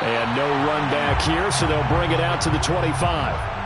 And no run back here, so they'll bring it out to the 25.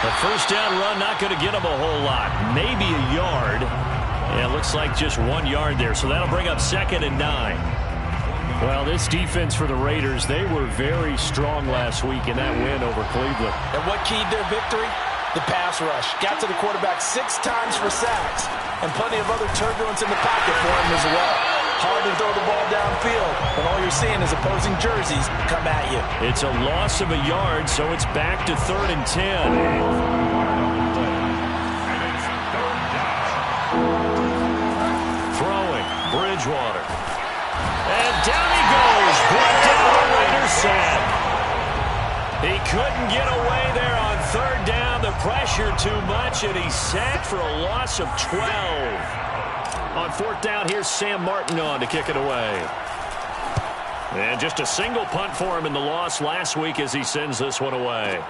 The first down run not going to get him a whole lot. Maybe a yard. And it looks like just 1 yard there. So that'll bring up 2nd and 9. Well, this defense for the Raiders, they were very strong last week in that win over Cleveland. And what keyed their victory? The pass rush. Got to the quarterback 6 times for sacks. And plenty of other turbulence in the pocket for him as well. Hard to throw the ball downfield, but all you're seeing is opposing jerseys come at you. It's a loss of a yard, so it's back to 3rd and 10. Throwing, Bridgewater. And down he goes. Brought down the Raiders set. He couldn't get away there on 3rd down. The pressure too much, and he's sacked for a loss of 12. On 4th down, here's Sam Martin on to kick it away. And just a single punt for him in the loss last week as he sends this one away.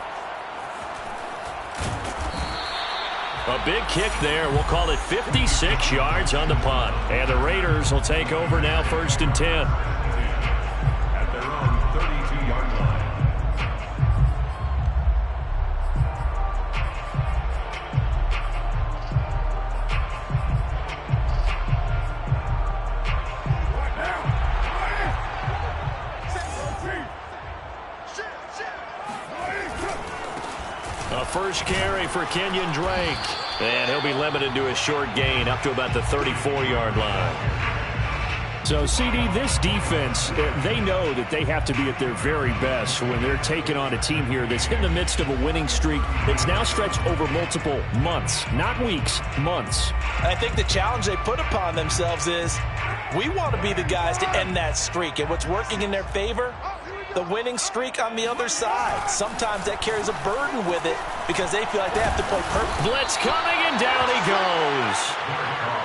A big kick there. We'll call it 56 yards on the punt. And the Raiders will take over now 1st and 10. At their own 32-yard line. First carry for Kenyon Drake. And he'll be limited to a short gain up to about the 34-yard line. So, CD, this defense, they know that they have to be at their very best when they're taking on a team here that's in the midst of a winning streak that's now stretched over multiple months, not weeks, months. And I think the challenge they put upon themselves is we want to be the guys to end that streak. And what's working in their favor? The winning streak on the other side. Sometimes that carries a burden with it because they feel like they have to play perfect. Blitz coming, and down he goes.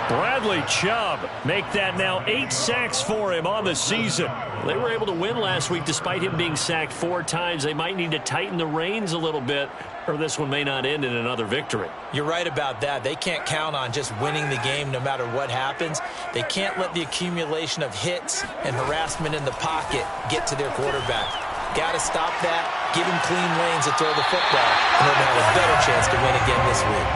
Bradley Chubb make that now 8 sacks for him on the season. They were able to win last week despite him being sacked 4 times. They might need to tighten the reins a little bit, or this one may not end in another victory. You're right about that. They can't count on just winning the game no matter what happens. They can't let the accumulation of hits and harassment in the pocket get to their quarterback. Got to stop that, give him clean lanes to throw the football in order to have a better chance to win again this week.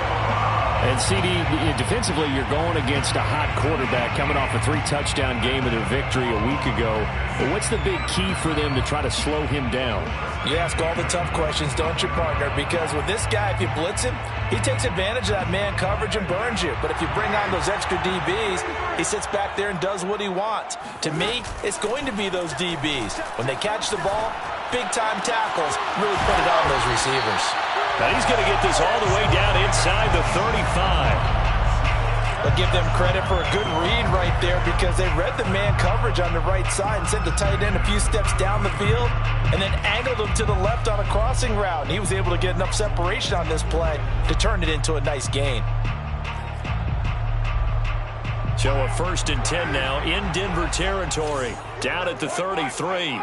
And, CD, defensively, you're going against a hot quarterback coming off a 3-touchdown game of their victory a week ago. But what's the big key for them to try to slow him down? You ask all the tough questions, don't you, partner? Because with this guy, if you blitz him, he takes advantage of that man coverage and burns you. But if you bring on those extra DBs, he sits back there and does what he wants. To me, it's going to be those DBs. When they catch the ball, big-time tackles really put it on those receivers. Now he's going to get this all the way down inside the 35. But give them credit for a good read right there because they read the man coverage on the right side and sent the tight end a few steps down the field and then angled him to the left on a crossing route. And he was able to get enough separation on this play to turn it into a nice gain. So a 1st and 10 now in Denver territory. Down at the 33.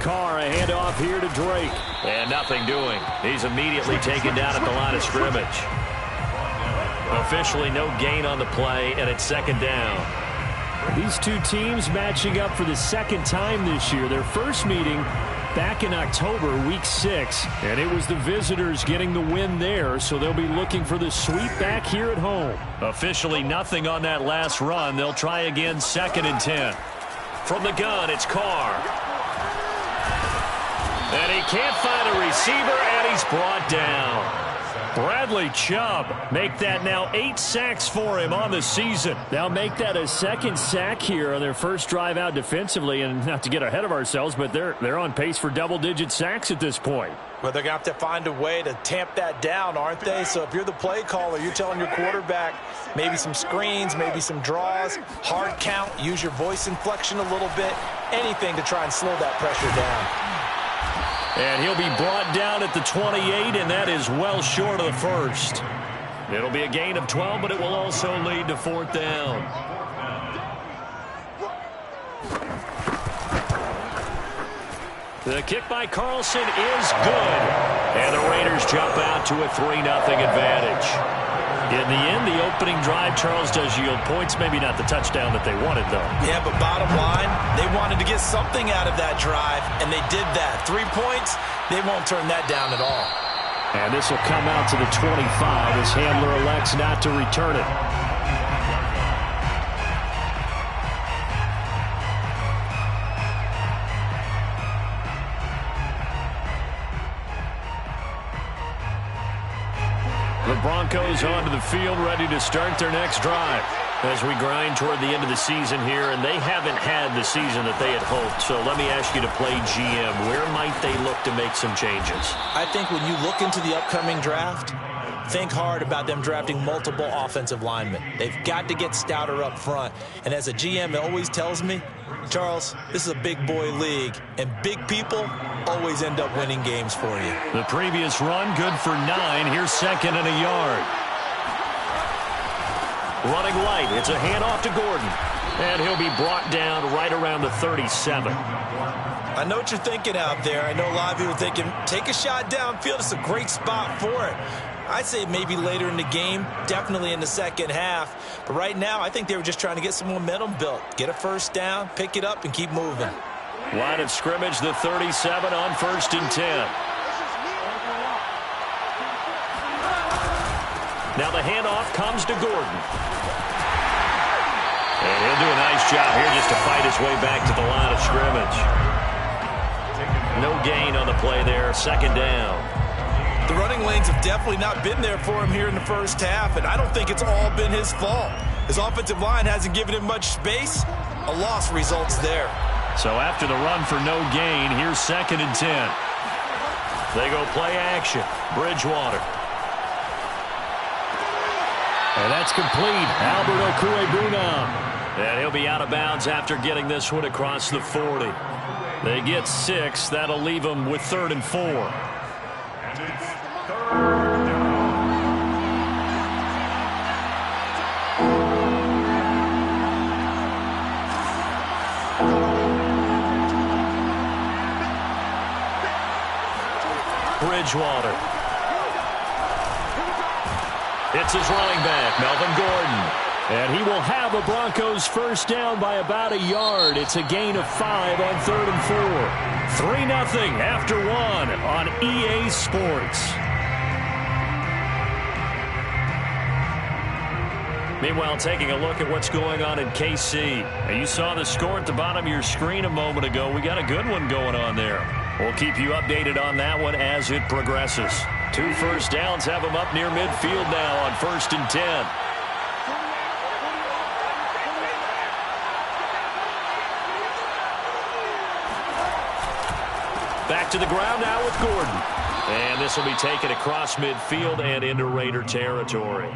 Carr, a handoff here to Drake. And nothing doing. He's immediately taken down at the line of scrimmage. Officially no gain on the play, and it's 2nd down. These two teams matching up for the 2nd time this year. Their first meeting back in October, week 6, and it was the visitors getting the win there, so they'll be looking for the sweep back here at home. Officially nothing on that last run. They'll try again 2nd and 10. From the gun, it's Carr. And he can't find a receiver, and he's brought down. Bradley Chubb, make that now 8 sacks for him on the season. They'll make that a second sack here on their first drive out defensively. And not to get ahead of ourselves, but they're on pace for double-digit sacks at this point. Well, they're going to have to find a way to tamp that down, aren't they? So if you're the play caller, you're telling your quarterback maybe some screens, maybe some draws, hard count, use your voice inflection a little bit, anything to try and slow that pressure down. And he'll be brought down at the 28, and that is well short of the first. It'll be a gain of 12, but it will also lead to 4th down. The kick by Carlson is good. And the Raiders jump out to a 3-0 advantage. In the end, the opening drive, Charles, does yield points. Maybe not the touchdown that they wanted, though. Yeah, but bottom line, they wanted to get something out of that drive, and they did that. 3 points, they won't turn that down at all. And this will come out to the 25 as Handler elects not to return it. The Broncos onto the field, ready to start their next drive as we grind toward the end of the season here, and they haven't had the season that they had hoped. So let me ask you to play GM. Where might they look to make some changes? I think when you look into the upcoming draft, think hard about them drafting multiple offensive linemen. They've got to get stouter up front. And as a GM, it always tells me, Charles, this is a big boy league, and big people always end up winning games for you. The previous run, good for 9. Here's 2nd and a yard. Running light. It's a handoff to Gordon. And he'll be brought down right around the 37. I know what you're thinking out there. I know a lot of you are thinking, take a shot downfield. It's a great spot for it. I'd say maybe later in the game, definitely in the second half. But right now, I think they were just trying to get some momentum built. Get a first down, pick it up, and keep moving. Line of scrimmage, the 37 on 1st and 10. Now the handoff comes to Gordon. And he'll do a nice job here just to fight his way back to the line of scrimmage. No gain on the play there, 2nd down. The running lanes have definitely not been there for him here in the first half, and I don't think it's all been his fault. His offensive line hasn't given him much space. A loss results there. So after the run for no gain, here's 2nd and 10. They go play action. Bridgewater. And that's complete. Albert Okwuegbunam. And he'll be out of bounds after getting this one across the 40. They get 6. That'll leave them with 3rd and 4. And it's 3rd down. Bridgewater. It's his running back, Melvin Gordon. And he will have the Broncos first down by about a yard. It's a gain of 5 on 3rd and 4. 3-0 after 1 on EA Sports. Meanwhile, taking a look at what's going on in KC. Now, you saw the score at the bottom of your screen a moment ago. We got a good one going on there. We'll keep you updated on that one as it progresses. 2 first downs have them up near midfield now on 1st and 10. Back to the ground now with Gordon. And this will be taken across midfield and into Raider territory.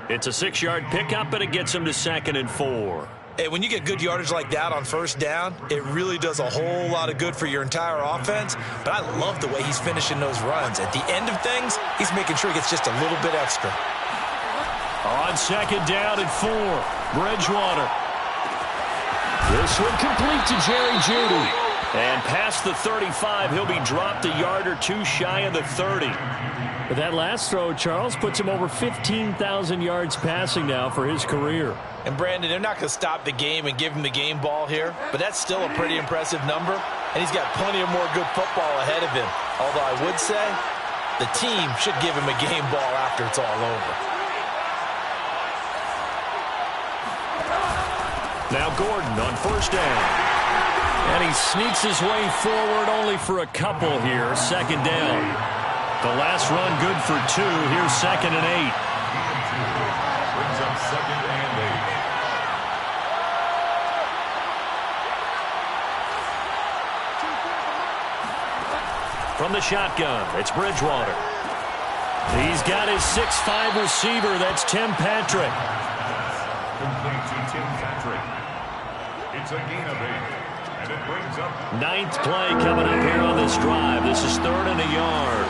It's a 6-yard pickup, and it gets him to 2nd and 4. Hey, when you get good yardage like that on first down, it really does a whole lot of good for your entire offense. But I love the way he's finishing those runs. At the end of things, he's making sure he gets just a little bit extra. On 2nd down and 4, Bridgewater. This one complete to Jerry Jeudy. And past the 35, he'll be dropped a yard or 2 shy of the 30. But that last throw, Charles, puts him over 15,000 yards passing now for his career. And, Brandon, they're not going to stop the game and give him the game ball here, but that's still a pretty impressive number, and he's got plenty of more good football ahead of him. Although I would say the team should give him a game ball after it's all over. Now Gordon on first down. And he sneaks his way forward only for a couple here. 2nd down. The last run good for 2. Here's 2nd and 8. Brings up 2nd and 8. From the shotgun, it's Bridgewater. He's got his 6'5 receiver. That's Tim Patrick. Complete to Tim Patrick. It's a gain of 8. And it brings up 9th play coming up here on this drive. This is 3rd and a yard.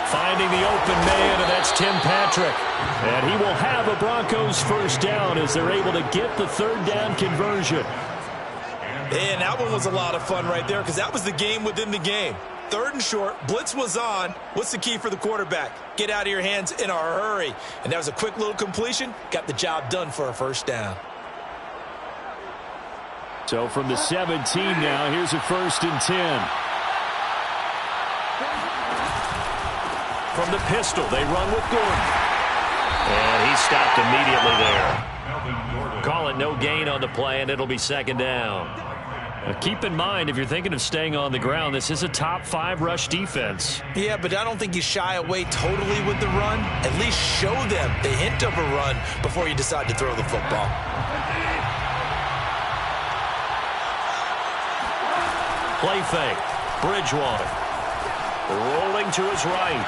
Finding the open man, and that's Tim Patrick. And he will have a Broncos first down as they're able to get the 3rd down conversion. And that one was a lot of fun right there because that was the game within the game. 3rd and short, blitz was on. What's the key for the quarterback? Get out of your hands in a hurry. And that was a quick little completion. Got the job done for a first down. So from the 17 now, here's a 1st and 10. From the pistol, they run with Gordon. And he stopped immediately there. Call it no gain on the play, and it'll be 2nd down. Now keep in mind, if you're thinking of staying on the ground, this is a top 5 rush defense. Yeah, but I don't think you shy away totally with the run. At least show them the hint of a run before you decide to throw the football. Play fake. Bridgewater. Rolling to his right.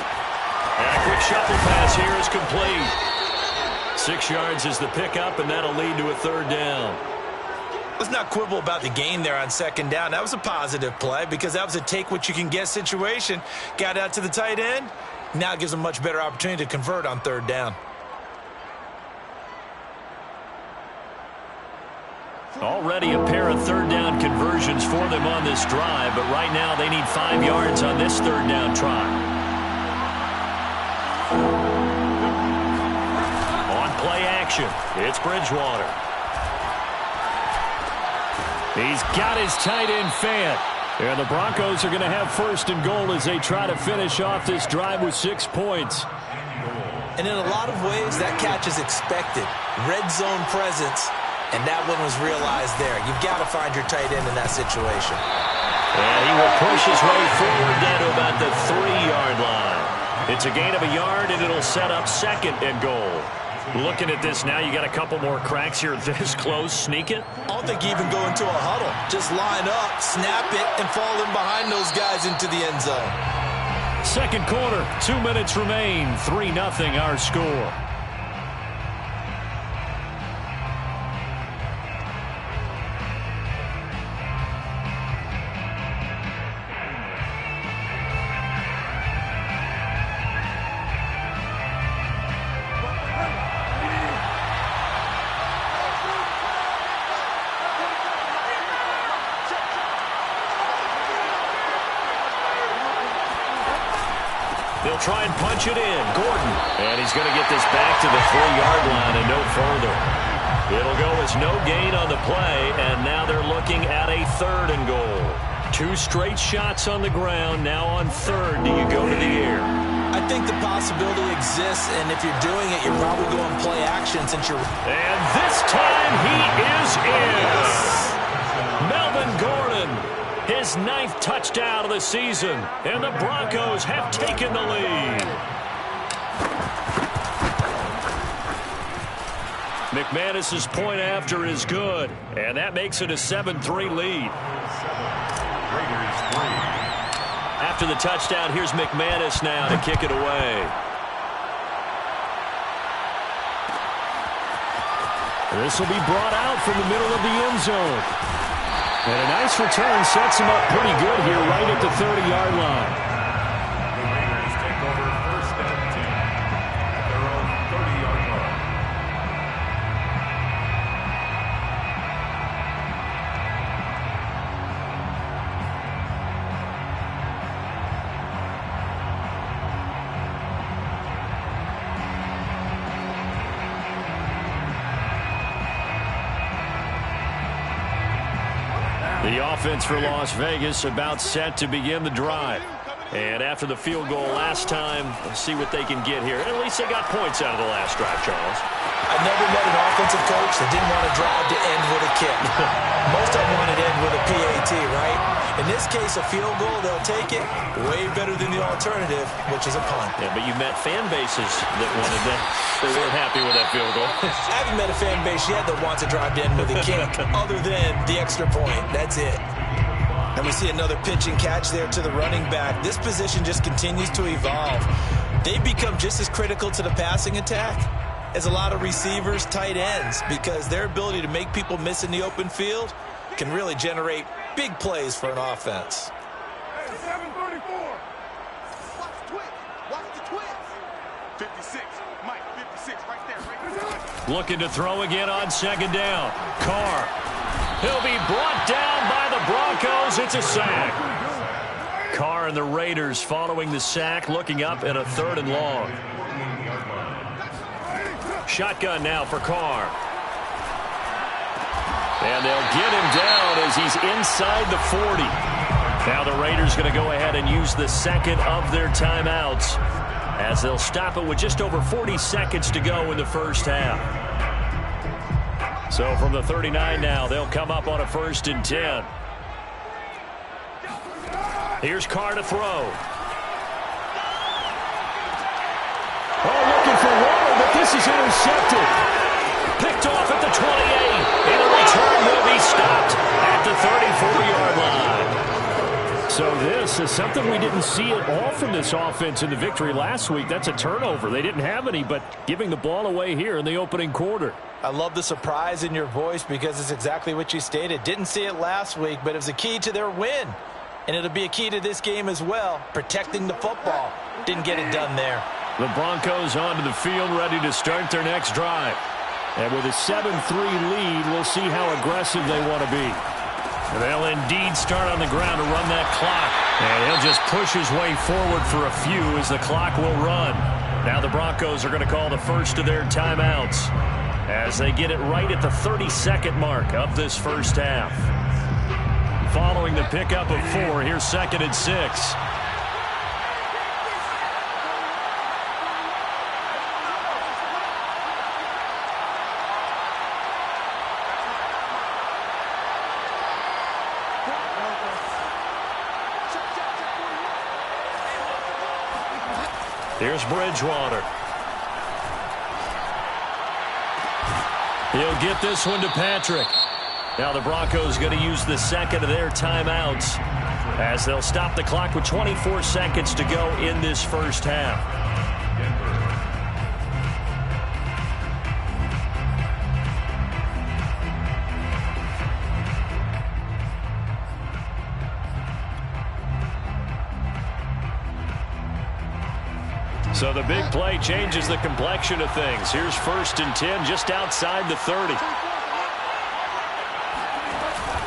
And a quick shuffle pass here is complete. 6 yards is the pickup, and that'll lead to a 3rd down. Let's not quibble about the gain there on 2nd down. That was a positive play because that was a take-what-you-can-get situation. Got out to the tight end. Now it gives them a much better opportunity to convert on 3rd down. Already a pair of 3rd down conversions for them on this drive, but right now they need 5 yards on this 3rd down try. On play action, it's Bridgewater. He's got his tight end Fant. And the Broncos are going to have 1st and goal as they try to finish off this drive with 6 points. And in a lot of ways, that catch is expected. Red zone presence, and that one was realized there. You've got to find your tight end in that situation. And he will push his way forward down to about the 3-yard line. It's a gain of a yard, and it'll set up 2nd and goal. Looking at this now, you got a couple more cracks here this close. Sneak it? I don't think you even go into a huddle. Just line up, snap it, and fall in behind those guys into the end zone. 2nd quarter, 2 minutes remain. 3-0 our score. They'll try and punch it in. Gordon. And he's going to get this back to the 3-yard line and no further. It'll go as no gain on the play, and now they're looking at a 3rd and goal. 2 straight shots on the ground. Now on 3rd, do you go to the air? I think the possibility exists, and if you're doing it, you're probably going play action since you're... And this time he is in. Melvin Gordon. His 9th touchdown of the season, and the Broncos have taken the lead. McManus's point after is good, and that makes it a 7-3 lead. Raiders 3. After the touchdown, here's McManus now to kick it away. This will be brought out from the middle of the end zone. And a nice return sets him up pretty good here right at the 30-yard line. The Raiders take over 1st and 10 at their own 30-yard line. The offense for Las Vegas about set to begin the drive. And after the field goal last time, let's see what they can get here. At least they got points out of the last drive, Charles. I never met an offensive coach that didn't want to drive to end with a kick. Most of them wanted to end with a PAT, right? In this case, a field goal, they'll take it. Way better than the alternative, which is a punt. Yeah, but you met fan bases that wanted that. They weren't happy with that field goal. I haven't met a fan base yet that wants to drive to end with a kick other than the extra point. That's it. And we see another pitch and catch there to the running back. This position just continues to evolve. They become just as critical to the passing attack as a lot of receivers, tight ends, because their ability to make people miss in the open field can really generate big plays for an offense. 734. Watch the twist. Watch the twist. 56. Mike, 56 right there. Looking to throw again on second down. Carr. He'll be brought down by the Broncos. It's a sack. Carr and the Raiders following the sack, looking up at a 3rd and long. Shotgun now for Carr. And they'll get him down as he's inside the 40. Now the Raiders going to go ahead and use the second of their timeouts as they'll stop it with just over 40 seconds to go in the first half. So from the 39 now, they'll come up on a 1st and 10. Here's Carr to throw. Oh, looking for Waller, but this is intercepted. Picked off at the 28. And the return will be stopped at the 34-yard line. So this is something we didn't see at all from this offense in the victory last week. That's a turnover. They didn't have any, but giving the ball away here in the opening quarter. I love the surprise in your voice because it's exactly what you stated. Didn't see it last week, but it was a key to their win. And it'll be a key to this game as well, protecting the football. Didn't get it done there. The Broncos onto the field, ready to start their next drive. And with a 7-3 lead, we'll see how aggressive they want to be. And they'll indeed start on the ground to run that clock. And he'll just push his way forward for a few as the clock will run. Now the Broncos are going to call the first of their timeouts as they get it right at the 32nd mark of this first half. Following the pickup of 4, here's 2nd and 6. Here's Bridgewater. He'll get this one to Patrick. Now the Broncos going to use the second of their timeouts as they'll stop the clock with 24 seconds to go in this first half. So the big play changes the complexion of things. Here's 1st and 10 just outside the 30.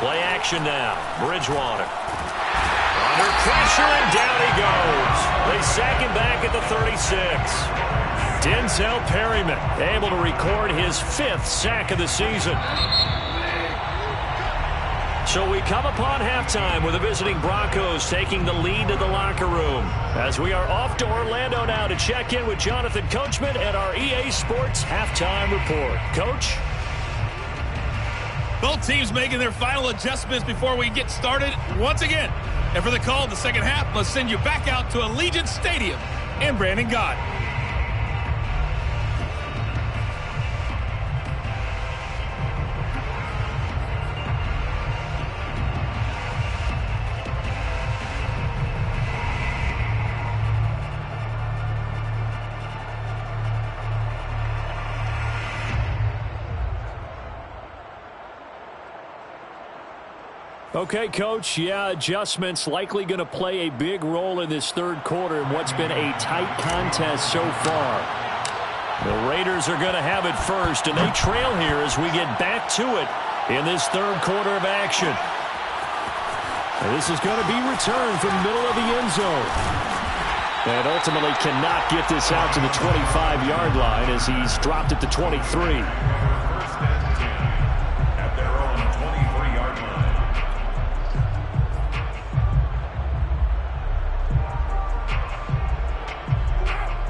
Play action now. Bridgewater. Under pressure, and down he goes. They sack him back at the 36. Denzel Perryman able to record his 5th sack of the season. So we come upon halftime with the visiting Broncos taking the lead to the locker room. As we are off to Orlando now to check in with Jonathan Coachman at our EA Sports Halftime Report. Coach? Both teams making their final adjustments before we get started once again. And for the call in the second half, let's send you back out to Allegiant Stadium in Brandon Gott. Okay, Coach, adjustments likely going to play a big role in this third quarter in what's been a tight contest so far. The Raiders are going to have it first, and they trail here as we get back to it in this third quarter of action. And this is going to be returned from the middle of the end zone. And ultimately cannot get this out to the 25-yard line as he's dropped at the 23.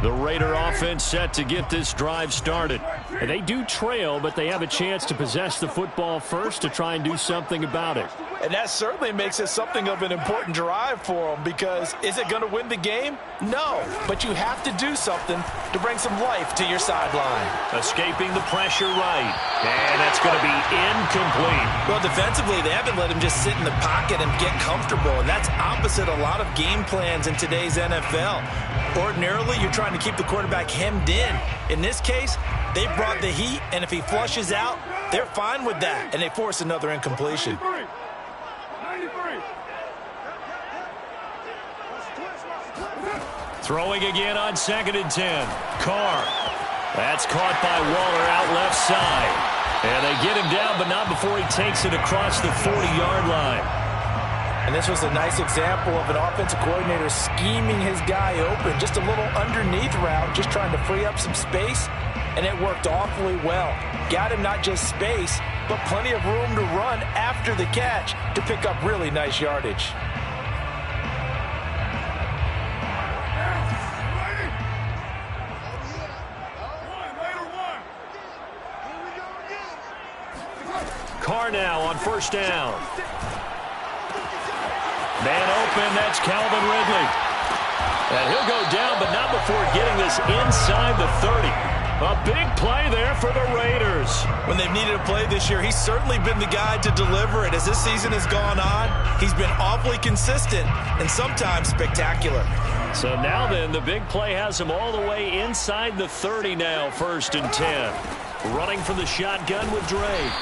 The Raider offense set to get this drive started. And they do trail, but they have a chance to possess the football first to try and do something about it. And that certainly makes it something of an important drive for them, because is it going to win the game? No, but you have to do something to bring some life to your sideline. Escaping the pressure right. And that's going to be incomplete. Well, defensively, they haven't let him just sit in the pocket and get comfortable, and that's opposite a lot of game plans in today's NFL. Ordinarily, you're trying to keep the quarterback hemmed in. In this case, they brought the heat, and if he flushes out, they're fine with that, and they force another incompletion. Throwing again on 2nd and 10. Carr. That's caught by Waller out left side. And they get him down, but not before he takes it across the 40-yard line. And this was a nice example of an offensive coordinator scheming his guy open. Just a little underneath route, just trying to free up some space, and it worked awfully well. Got him not just space, but plenty of room to run after the catch to pick up really nice yardage. Carr now on 1st down. Man open, that's Calvin Ridley. And he'll go down, but not before getting this inside the 30. A big play there for the Raiders. When they've needed a play this year, he's certainly been the guy to deliver it. As this season has gone on, he's been awfully consistent and sometimes spectacular. So now then, the big play has him all the way inside the 30 now, 1st and 10. Running from the shotgun with Drake.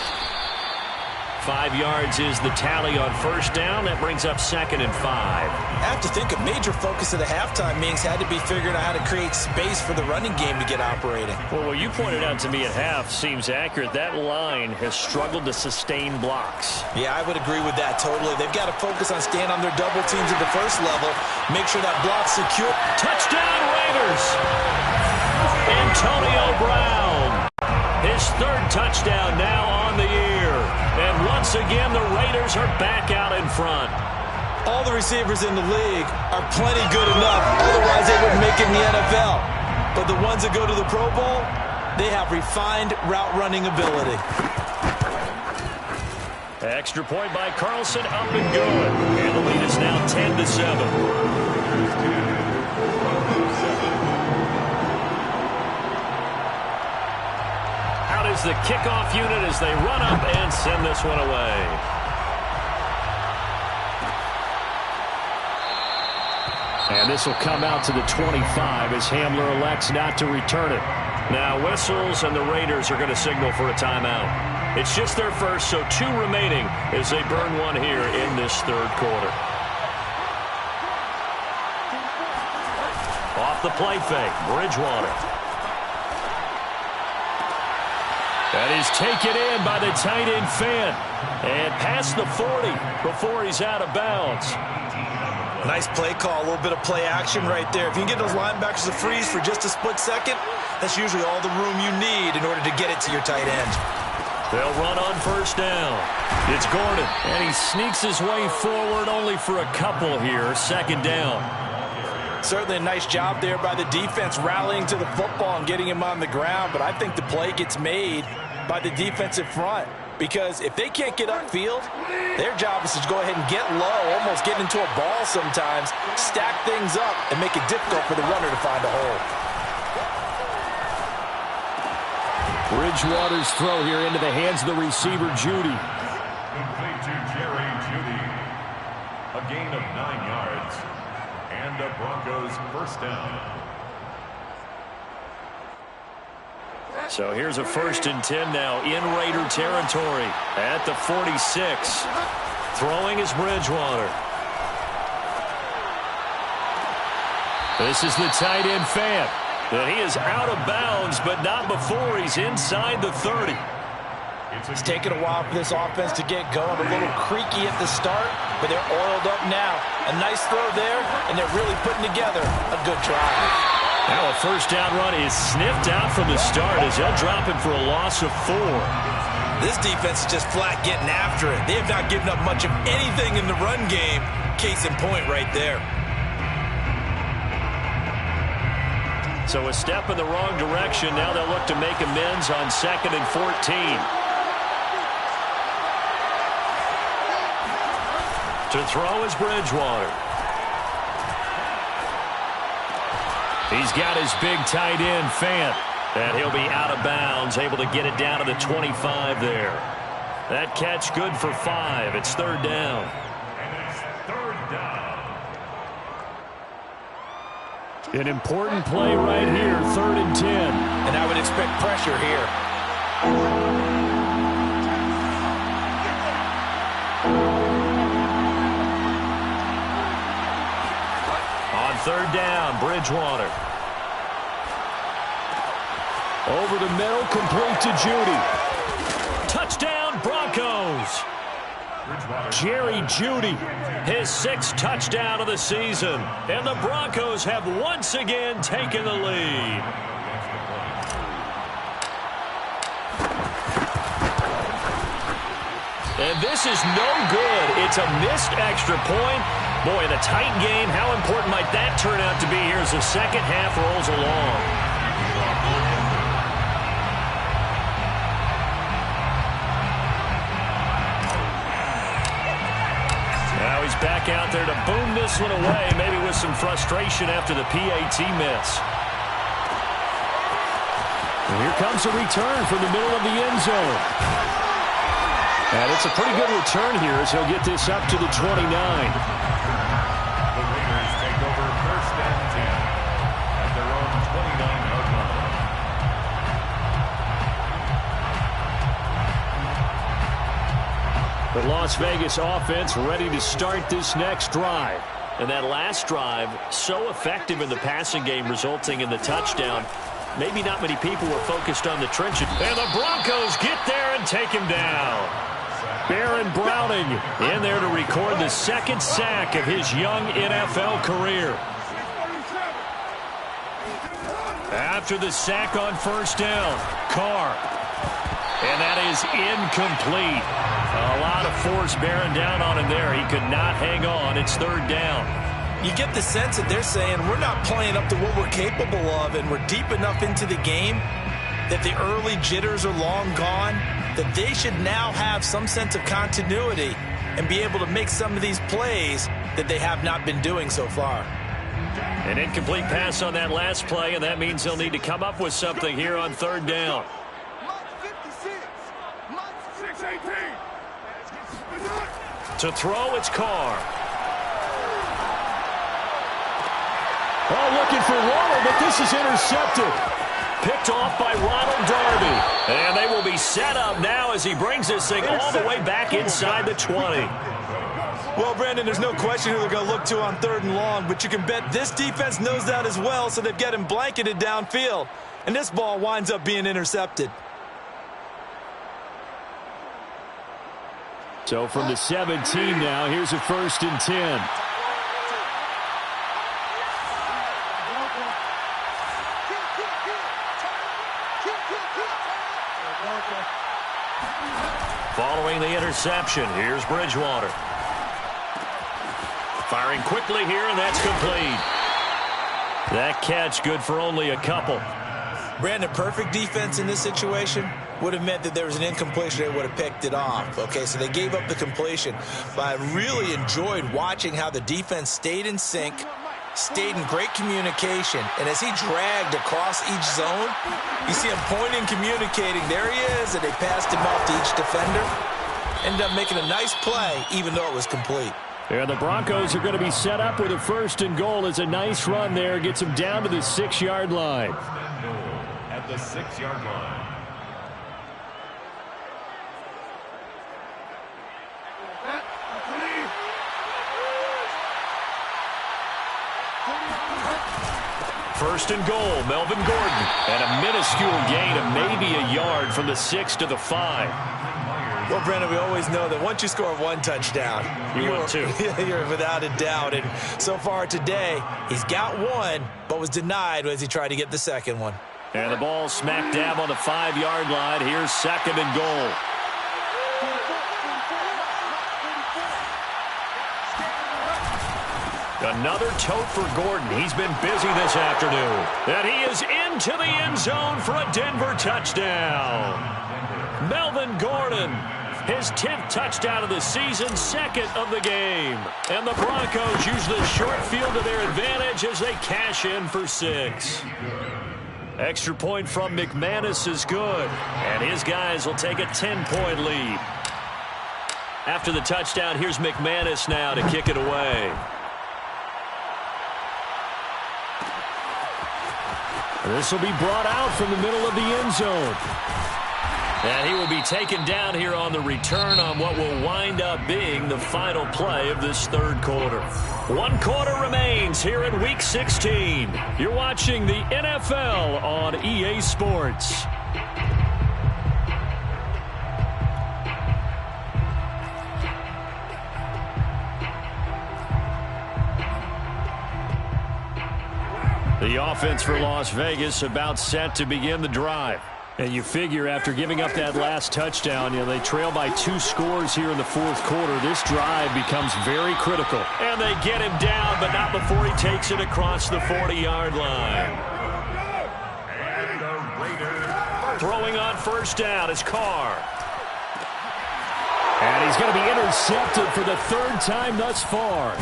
5 yards is the tally on 1st down. That brings up 2nd and 5. I have to think a major focus of the halftime meetings had to be figuring out how to create space for the running game to get operating. Well, what you pointed out to me at half seems accurate. That line has struggled to sustain blocks. Yeah, I would agree with that totally. They've got to focus on staying on their double teams at the first level. Make sure that block's secure. Touchdown, Raiders! Antonio Brown. His 3rd touchdown now on the year. And once again, the Raiders are back out in front. All the receivers in the league are plenty good enough. Otherwise, they wouldn't make it in the NFL. But the ones that go to the Pro Bowl, they have refined route running ability. Extra point by Carlson, up and good. And the lead is now 10-7. Is the kickoff unit as they run up and send this one away. And this will come out to the 25 as Hamler elects not to return it. Now whistles, and the Raiders are going to signal for a timeout. It's just their first, so 2 remaining as they burn one here in this 3rd quarter. Off the play fake, Bridgewater. That is taken in by the tight end Fant. And past the 40 before he's out of bounds. Nice play call, a little bit of play action right there. If you can get those linebackers to freeze for just a split second, that's usually all the room you need in order to get it to your tight end. They'll run on 1st down. It's Gordon, and he sneaks his way forward only for a couple here, 2nd down. Certainly a nice job there by the defense rallying to the football and getting him on the ground, but I think the play gets made by the defensive front, because if they can't get upfield, their job is to go ahead and get low, almost get into a ball sometimes, stack things up, and make it difficult for the runner to find a hole. Bridgewater's throw here into the hands of the receiver, Judy. Complete to Jerry Judy. A gain of 9 yards. And the Broncos 1st down. So here's a 1st and 10 now in Raider territory at the 46. Throwing is Bridgewater. This is the tight end Fant. And he is out of bounds, but not before he's inside the 30. It's taken a while for this offense to get going. A little creaky at the start, but they're oiled up now. A nice throw there, and they're really putting together a good drive. Now a 1st down run is sniffed out from the start as they'll drop him for a loss of 4. This defense is just flat getting after it. They have not given up much of anything in the run game. Case in point right there. So a step in the wrong direction. Now they'll look to make amends on 2nd and 14. To throw is Bridgewater. He's got his big tight end, Fant. And he'll be out of bounds, able to get it down to the 25 there. That catch good for 5. It's 3rd down. And it's 3rd down. An important play right here, 3rd and 10. And I would expect pressure here. On 3rd down, Bridgewater. Over the middle, complete to Judy. Touchdown, Broncos. Jerry Jeudy, his 6th touchdown of the season. And the Broncos have once again taken the lead. And this is no good. It's a missed extra point. Boy, in a tight game, how important might that turn out to be here as the second half rolls along? Now he's back out there to boom this one away, maybe with some frustration after the PAT miss. And here comes a return from the middle of the end zone. And it's a pretty good return here as he'll get this up to the 29. The Raiders take over 1st and 10 at their own 29-yard line. The Las Vegas offense ready to start this next drive. And that last drive, so effective in the passing game, resulting in the touchdown. Maybe not many people were focused on the trenches. And the Broncos get there and take him down. Baron Browning in there to record the 2nd sack of his young NFL career. After the sack on 1st down, Carr. And that is incomplete. A lot of force bearing down on him there. He could not hang on. It's 3rd down. You get the sense that they're saying we're not playing up to what we're capable of, and we're deep enough into the game that the early jitters are long gone, that they should now have some sense of continuity and be able to make some of these plays that they have not been doing so far. An incomplete pass on that last play, and that means they'll need to come up with something here on 3rd down. To throw, it's Carr. Oh, looking for Waller, but this is intercepted. Picked off by Ronald Darby. And they will be set up now as he brings this thing all the way back inside the 20. Well, Brandon, there's no question who they're going to look to on 3rd and long, but you can bet this defense knows that as well, so they've got him blanketed downfield. And this ball winds up being intercepted. So from the 17 now, here's a 1st and 10. Following the interception, here's Bridgewater. Firing quickly here, and that's complete. That catch good for only a couple. Brandon, perfect defense in this situation would have meant that there was an incompletion. They would have picked it off. Okay, so they gave up the completion. But I really enjoyed watching how the defense stayed in sync, stayed in great communication. And as he dragged across each zone, you see him pointing, communicating. There he is, and they passed him off to each defender. Ended up making a nice play, even though it was complete. And the Broncos are going to be set up with a 1st and goal. It's a nice run there. Gets them down to the 6-yard line. At the 6-yard line. First and goal, Melvin Gordon. And a minuscule gain of maybe a yard from the 6 to the 5. Well, Brandon, we always know that once you score 1 touchdown, you want 2. You're without a doubt. And so far today, he's got 1, but was denied as he tried to get the 2nd one. And the ball smack dab on the 5-yard line. Here's 2nd and goal. Another tote for Gordon. He's been busy this afternoon. And he is into the end zone for a Denver touchdown. Melvin Gordon, his 10th touchdown of the season, second of the game. And the Broncos use the short field to their advantage as they cash in for 6. Extra point from McManus is good. And his guys will take a 10-point lead. After the touchdown, here's McManus now to kick it away. This will be brought out from the middle of the end zone. And he will be taken down here on the return on what will wind up being the final play of this third quarter. 1 quarter remains here in Week 16. You're watching the NFL on EA Sports. The offense for Las Vegas about set to begin the drive. And you figure after giving up that last touchdown, they trail by 2 scores here in the fourth quarter. This drive becomes very critical. And they get him down, but not before he takes it across the 40-yard line. Throwing on first down is Carr. And he's going to be intercepted for the 3rd time thus far.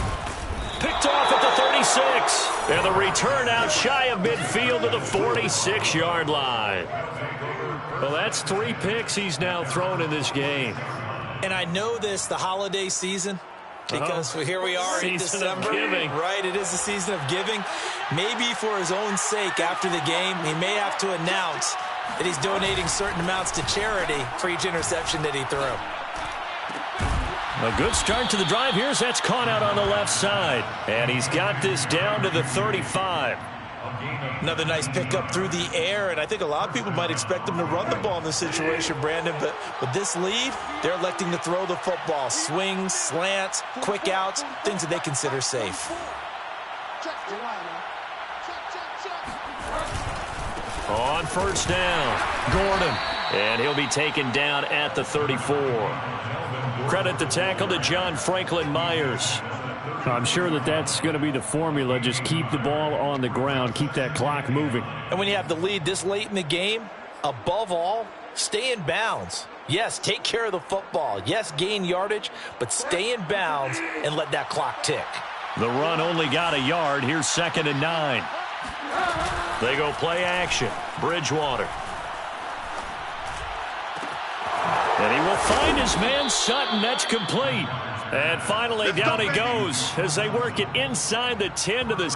Picked off at the 36. And the return out shy of midfield to the 46-yard line. Well, that's 3 picks he's now thrown in this game. And I know this, the holiday season, because here we are in December. Right, it is the season of giving. Maybe for his own sake after the game, he may have to announce that he's donating certain amounts to charity for each interception that he threw. A good start to the drive. Here's that's caught out on the left side. And he's got this down to the 35. Another nice pickup through the air, and I think a lot of people might expect him to run the ball in this situation, Brandon, but with this lead, they're electing to throw the football. Swings, slants, quick outs, things that they consider safe. On first down, Gordon. And he'll be taken down at the 34. Credit the tackle to John Franklin Myers. I'm sure that's going to be the formula. Just keep the ball on the ground. Keep that clock moving. And when you have the lead this late in the game, above all, stay in bounds. Yes, take care of the football. Yes, gain yardage, but stay in bounds and let that clock tick. The run only got a yard. Here's 2nd and 9. They go play action. Bridgewater. And he will find his man Sutton. That's complete. And finally down he goes as they work it inside the 10 to the